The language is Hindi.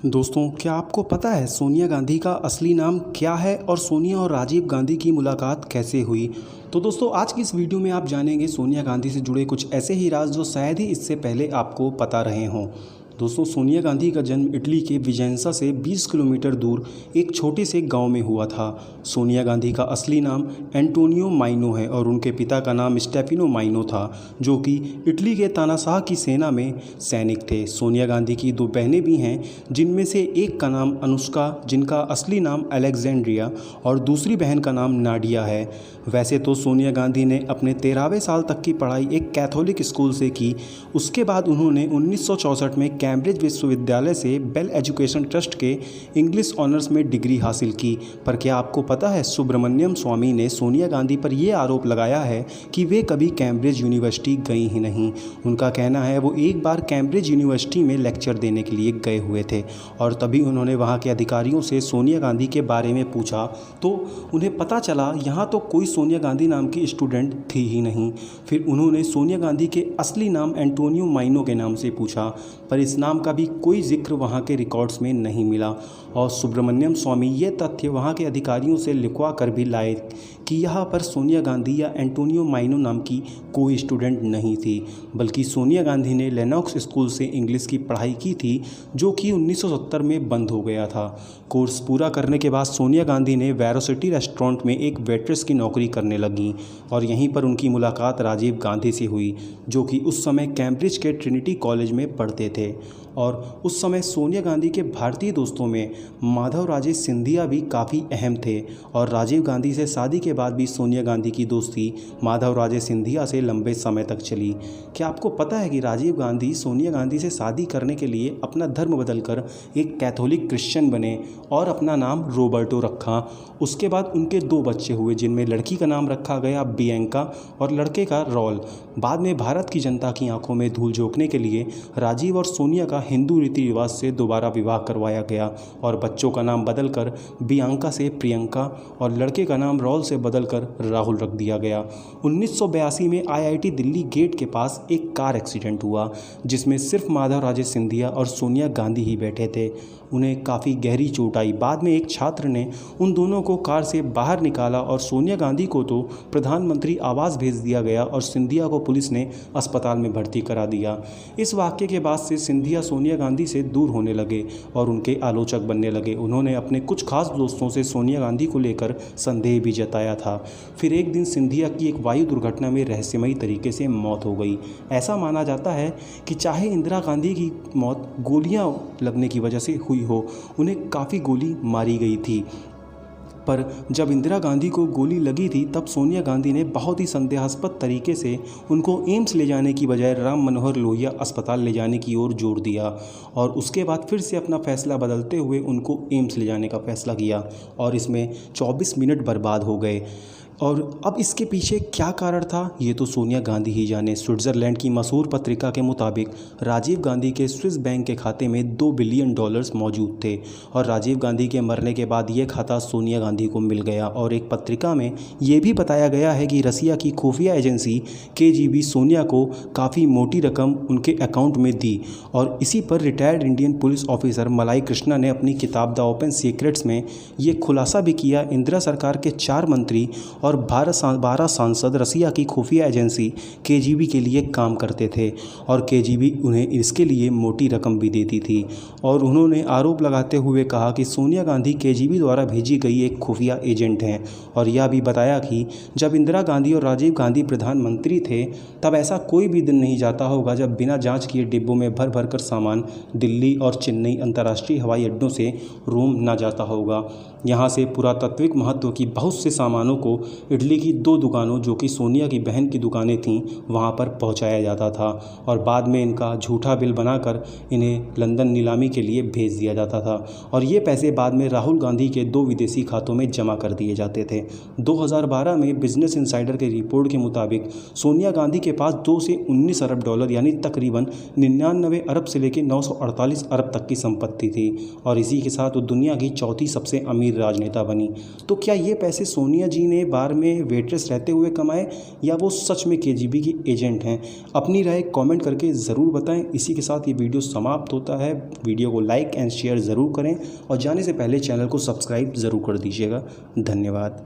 दोस्तों, क्या आपको पता है सोनिया गांधी का असली नाम क्या है और सोनिया और राजीव गांधी की मुलाकात कैसे हुई? तो दोस्तों, आज की इस वीडियो में आप जानेंगे सोनिया गांधी से जुड़े कुछ ऐसे ही राज जो शायद ही इससे पहले आपको पता रहे हों। दोस्तों, सोनिया गांधी का जन्म इटली के विजेंसा से 20 किलोमीटर दूर एक छोटे से गांव में हुआ था। सोनिया गांधी का असली नाम एंटोनियो माइनो है और उनके पिता का नाम स्टेफिनो माइनो था, जो कि इटली के तानाशाह की सेना में सैनिक थे। सोनिया गांधी की दो बहनें भी हैं, जिनमें से एक का नाम अनुष्का, जिनका असली नाम अलेक्जेंड्रिया, और दूसरी बहन का नाम नाडिया है। वैसे तो सोनिया गांधी ने अपने 13वें साल तक की पढ़ाई एक कैथोलिक स्कूल से की। उसके बाद उन्होंने 1964 में कैम्ब्रिज विश्वविद्यालय से बेल एजुकेशन ट्रस्ट के इंग्लिश ऑनर्स में डिग्री हासिल की। पर क्या आपको पता है, सुब्रमण्यम स्वामी ने सोनिया गांधी पर यह आरोप लगाया है कि वे कभी कैम्ब्रिज यूनिवर्सिटी गई ही नहीं। उनका कहना है वो एक बार कैम्ब्रिज यूनिवर्सिटी में लेक्चर देने के लिए गए हुए थे और तभी उन्होंने वहाँ के अधिकारियों से सोनिया गांधी के बारे में पूछा तो उन्हें पता चला यहाँ तो कोई सोनिया गांधी नाम की स्टूडेंट थी ही नहीं। फिर उन्होंने सोनिया गांधी के असली नाम एंटोनियो माइनो के नाम से पूछा, पर इस नाम का भी कोई जिक्र वहाँ के रिकॉर्ड्स में नहीं मिला। और सुब्रमण्यम स्वामी ये तथ्य वहाँ के अधिकारियों से लिखवा कर भी लाए कि यहाँ पर सोनिया गांधी या एंटोनियो माइनो नाम की कोई स्टूडेंट नहीं थी, बल्कि सोनिया गांधी ने लेनॉक्स स्कूल से इंग्लिश की पढ़ाई की थी, जो कि 1970 में बंद हो गया था। कोर्स पूरा करने के बाद सोनिया गांधी ने वेरोसिटी रेस्टोरेंट में एक वेट्रेस की नौकरी करने लगी और यहीं पर उनकी मुलाकात राजीव गांधी से हुई, जो कि उस समय कैम्ब्रिज के ट्रिनिटी कॉलेज में पढ़ते थे। और उस समय सोनिया गांधी के भारतीय दोस्तों में माधव राजे सिंधिया भी काफ़ी अहम थे और राजीव गांधी से शादी के बाद भी सोनिया गांधी की दोस्ती माधव राजे सिंधिया से लंबे समय तक चली। क्या आपको पता है कि राजीव गांधी सोनिया गांधी से शादी करने के लिए अपना धर्म बदलकर एक कैथोलिक क्रिश्चियन बने और अपना नाम रॉबर्टो रखा। उसके बाद उनके दो बच्चे हुए, जिनमें लड़की का नाम रखा गया बियंका और लड़के का रॉल। बाद में भारत की जनता की आंखों में धूल झोंकने के लिए राजीव और सोनिया का हिंदू रीति रिवाज से दोबारा विवाह करवाया गया और बच्चों का नाम बदलकर बियांका से प्रियंका और लड़के का नाम रॉल से बदलकर राहुल रख दिया गया। 1982 में आईआईटी दिल्ली गेट के पास एक कार एक्सीडेंट हुआ, जिसमें सिर्फ माधव राजे सिंधिया और सोनिया गांधी ही बैठे थे। उन्हें काफ़ी गहरी चोट आई। बाद में एक छात्र ने उन दोनों को कार से बाहर निकाला और सोनिया गांधी को तो प्रधानमंत्री आवास भेज दिया गया और सिंधिया को पुलिस ने अस्पताल में भर्ती करा दिया। इस वाक़ये के बाद से सिंधिया सोनिया गांधी से दूर होने लगे और उनके आलोचक बनने लगे। उन्होंने अपने कुछ खास दोस्तों से सोनिया गांधी को लेकर संदेह भी जताया था। फिर एक दिन सिंधिया की एक वायु दुर्घटना में रहस्यमयी तरीके से मौत हो गई। ऐसा माना जाता है कि चाहे इंदिरा गांधी की मौत गोलियां लगने की वजह से हुई हो, उन्हें काफ़ी गोली मारी गई थी, पर जब इंदिरा गांधी को गोली लगी थी तब सोनिया गांधी ने बहुत ही संदेहास्पद तरीके से उनको एम्स ले जाने की बजाय राम मनोहर लोहिया अस्पताल ले जाने की ओर जोर दिया और उसके बाद फिर से अपना फैसला बदलते हुए उनको एम्स ले जाने का फैसला किया और इसमें 24 मिनट बर्बाद हो गए। और अब इसके पीछे क्या कारण था, ये तो सोनिया गांधी ही जाने। स्विट्ज़रलैंड की मशहूर पत्रिका के मुताबिक राजीव गांधी के स्विस बैंक के खाते में $2 बिलियन मौजूद थे और राजीव गांधी के मरने के बाद ये खाता सोनिया गांधी को मिल गया। और एक पत्रिका में ये भी बताया गया है कि रसिया की खुफिया एजेंसी KGB सोनिया को काफ़ी मोटी रकम उनके अकाउंट में दी और इसी पर रिटायर्ड इंडियन पुलिस ऑफिसर मलाई कृष्णा ने अपनी किताब द ओपन सीक्रेट्स में ये खुलासा भी किया। इंदिरा सरकार के 4 मंत्री और 12 सांसद रसिया की खुफिया एजेंसी KGB के लिए काम करते थे और KGB उन्हें इसके लिए मोटी रकम भी देती थी। और उन्होंने आरोप लगाते हुए कहा कि सोनिया गांधी KGB द्वारा भेजी गई एक खुफिया एजेंट हैं और यह भी बताया कि जब इंदिरा गांधी और राजीव गांधी प्रधानमंत्री थे तब ऐसा कोई भी दिन नहीं जाता होगा जब बिना जांच किए डिब्बों में भर भर कर सामान दिल्ली और चेन्नई अंतर्राष्ट्रीय हवाई अड्डों से रोम ना जाता होगा। यहाँ से पुरातात्विक महत्व की बहुत से सामानों को इटली की 2 दुकानों, जो कि सोनिया की बहन की दुकानें थीं, वहाँ पर पहुँचाया जाता था और बाद में इनका झूठा बिल बनाकर इन्हें लंदन नीलामी के लिए भेज दिया जाता था और ये पैसे बाद में राहुल गांधी के 2 विदेशी खातों में जमा कर दिए जाते थे। 2012 में बिजनेस इंसाइडर के रिपोर्ट के मुताबिक सोनिया गांधी के पास 2 से 19 अरब डॉलर यानी तकरीबन 99 अरब से लेकर 948 अरब तक की संपत्ति थी और इसी के साथ वो दुनिया की चौथी सबसे अमीर राजनेता बनी। तो क्या ये पैसे सोनिया जी ने बार बार में वेट्रेस रहते हुए कमाए या वो सच में केजीबी की एजेंट हैं। अपनी राय कमेंट करके ज़रूर बताएं। इसी के साथ ये वीडियो समाप्त होता है। वीडियो को लाइक एंड शेयर ज़रूर करें और जाने से पहले चैनल को सब्सक्राइब ज़रूर कर दीजिएगा। धन्यवाद।